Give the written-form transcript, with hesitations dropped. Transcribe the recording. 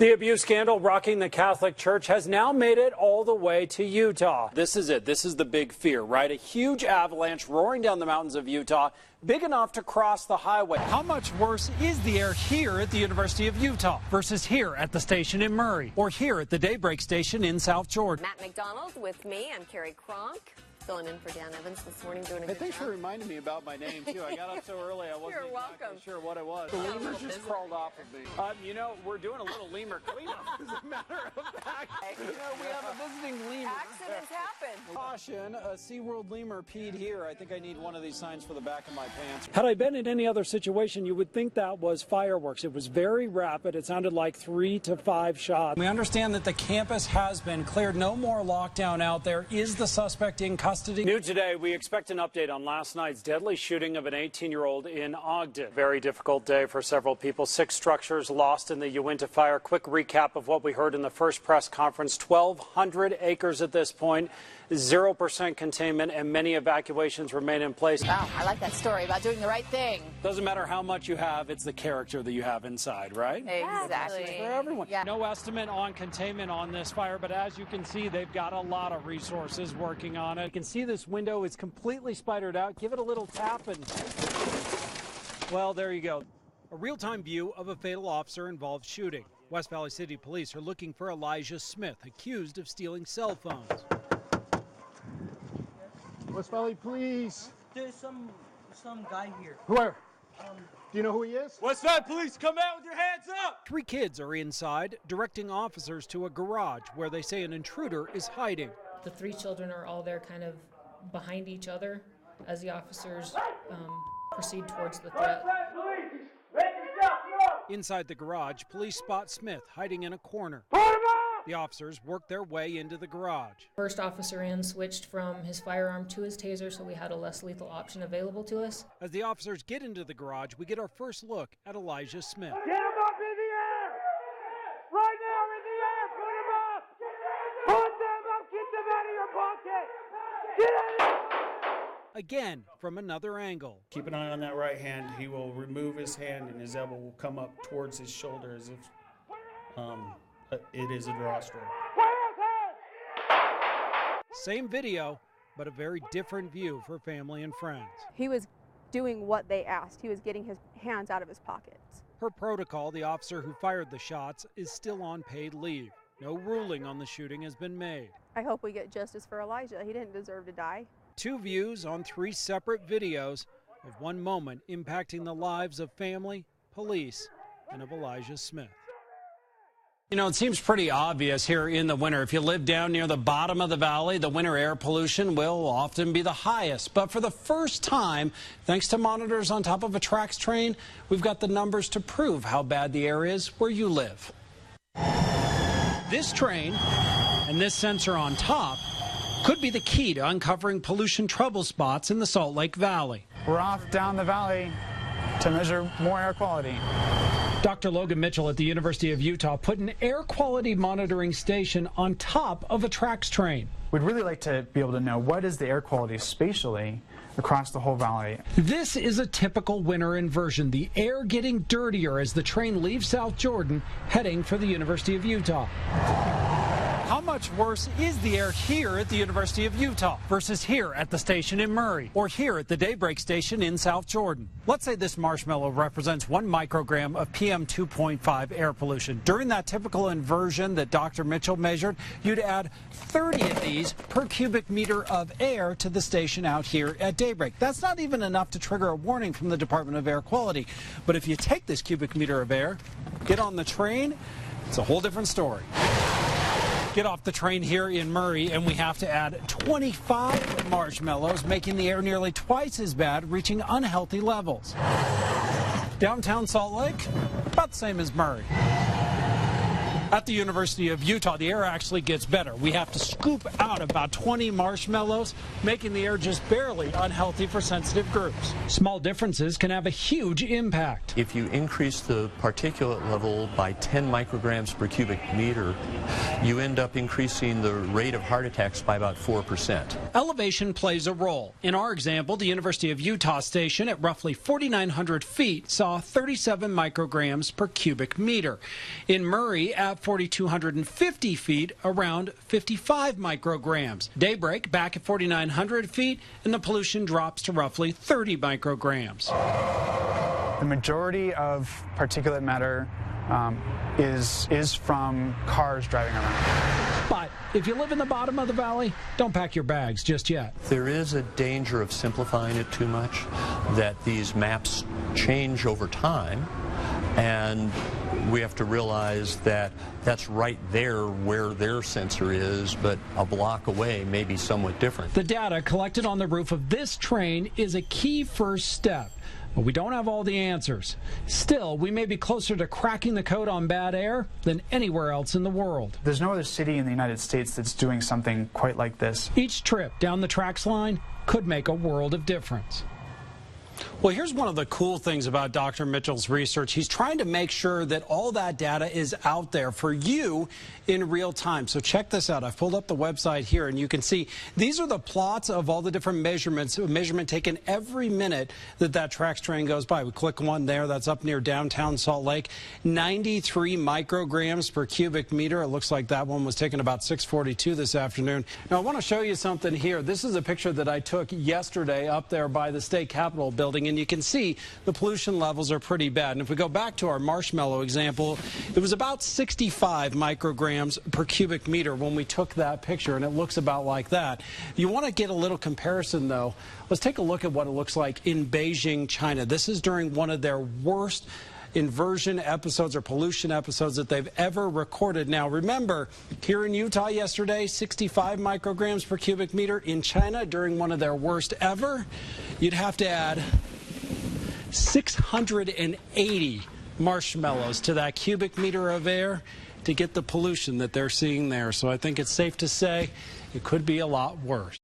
The abuse scandal rocking the Catholic Church has now made it all the way to Utah. This is it. This is the big fear, right? A huge avalanche roaring down the mountains of Utah, big enough to cross the highway. How much worse is the air here at the University of Utah versus here at the station in Murray or here at the Daybreak station in South Jordan? Matt McDonald with me. I'm Carrie Cronk, filling in for Dan Evans this morning, doing a good job. Thanks for reminding me about my name, too. I got up so early, I wasn't exactly sure what it was. The lemur just crawled off of me. You know, we're doing a little lemur cleanup, as a matter of fact. You know, we have a visiting lemur. Accidents happen. Caution, a SeaWorld lemur peed here. I think I need one of these signs for the back of my pants. Had I been in any other situation, you would think that was fireworks. It was very rapid. It sounded like 3 to 5 shots. We understand that the campus has been cleared. No more lockdown out there. Is the suspect in custody? New today, we expect an update on last night's deadly shooting of an 18-year-old in Ogden. Very difficult day for several people. 6 structures lost in the Uinta fire. Quick recap of what we heard in the first press conference. 1,200 acres at this point, 0% containment, and many evacuations remain in place. Wow, I like that story about doing the right thing. Doesn't matter how much you have, it's the character that you have inside, right? Exactly. For everyone. Yeah. No estimate on containment on this fire, but as you can see, they've got a lot of resources working on it. You can see this window is completely spidered out. Give it a little tap and, well, there you go. A real-time view of a fatal officer-involved shooting. West Valley City Police are looking for Elijah Smith, accused of stealing cell phones. West Valley Police. There's some guy here. Where? Do you know who he is? West Valley Police, come out with your hands up! 3 kids are inside, directing officers to a garage where they say an intruder is hiding. The 3 children are all there kind of behind each other as the officers proceed towards the threat. Inside the garage, police spot Smith hiding in a corner. The officers work their way into the garage. First officer in switched from his firearm to his taser, so we had a less lethal option available to us. As the officers get into the garage, we get our first look at Elijah Smith. Get him up in the air! Right now in the air! Put him up! Put them up! Get them out of your pocket! Get out! Again, from another angle. Keep an eye on that right hand. He will remove his hand and his elbow will come up towards his shoulder as if it is a drawstring. Same video, but a very different view for family and friends. He was doing what they asked. He was getting his hands out of his pockets. Per protocol, the officer who fired the shots is still on paid leave. No ruling on the shooting has been made. I hope we get justice for Elijah. He didn't deserve to die. 2 views on 3 separate videos of one moment impacting the lives of family, police, and of Elijah Smith. You know, it seems pretty obvious here in the winter. If you live down near the bottom of the valley, the winter air pollution will often be the highest. But for the first time, thanks to monitors on top of a tracks train, we've got the numbers to prove how bad the air is where you live. This train and this sensor on top could be the key to uncovering pollution trouble spots in the Salt Lake Valley. We're off down the valley to measure more air quality. Dr. Logan Mitchell at the University of Utah put an air quality monitoring station on top of a tracks train. We'd really like to be able to know what is the air quality spatially across the whole valley. This is a typical winter inversion, the air getting dirtier as the train leaves South Jordan heading for the University of Utah. How much worse is the air here at the University of Utah versus here at the station in Murray or here at the Daybreak station in South Jordan? Let's say this marshmallow represents 1 microgram of PM 2.5 air pollution. During that typical inversion that Dr. Mitchell measured, you'd add 30 of these per cubic meter of air to the station out here at Daybreak. That's not even enough to trigger a warning from the Department of Air Quality. But if you take this cubic meter of air, get on the train, it's a whole different story. Get off the train here in Murray, and we have to add 25 marshmallows, making the air nearly twice as bad, reaching unhealthy levels. Downtown Salt Lake, about the same as Murray. At the University of Utah, the air actually gets better. We have to scoop out about 20 marshmallows, making the air just barely unhealthy for sensitive groups. Small differences can have a huge impact. If you increase the particulate level by 10 micrograms per cubic meter, you end up increasing the rate of heart attacks by about 4%. Elevation plays a role. In our example, the University of Utah station at roughly 4,900 feet saw 37 micrograms per cubic meter. In Murray at 4,250 feet, around 55 micrograms. Daybreak back at 4,900 feet, and the pollution drops to roughly 30 micrograms. The majority of particulate matter is from cars driving around. But if you live in the bottom of the valley, don't pack your bags just yet. There is a danger of simplifying it too much, that these maps change over time, and we have to realize that that's right there where their sensor is, but a block away may be somewhat different. The data collected on the roof of this train is a key first step. But we don't have all the answers. Still, we may be closer to cracking the code on bad air than anywhere else in the world. There's no other city in the United States that's doing something quite like this. Each trip down the tracks line could make a world of difference. Well, here's one of the cool things about Dr. Mitchell's research. He's trying to make sure that all that data is out there for you in real time. So check this out. I've pulled up the website here, and you can see these are the plots of all the different measurements, a measurement taken every minute that tracks train goes by. We click one there. That's up near downtown Salt Lake. 93 micrograms per cubic meter. It looks like that one was taken about 6:42 this afternoon. Now, I want to show you something here. This is a picture that I took yesterday up there by the state capitol building, and you can see the pollution levels are pretty bad. And if we go back to our marshmallow example, it was about 65 micrograms per cubic meter when we took that picture, and it looks about like that. You want to get a little comparison, though. Let's take a look at what it looks like in Beijing, China. This is during one of their worst inversion episodes or pollution episodes that they've ever recorded. Now, remember, here in Utah yesterday, 65 micrograms per cubic meter. In China, during one of their worst ever, you'd have to add 680 marshmallows to that cubic meter of air to get the pollution that they're seeing there. So I think it's safe to say it could be a lot worse.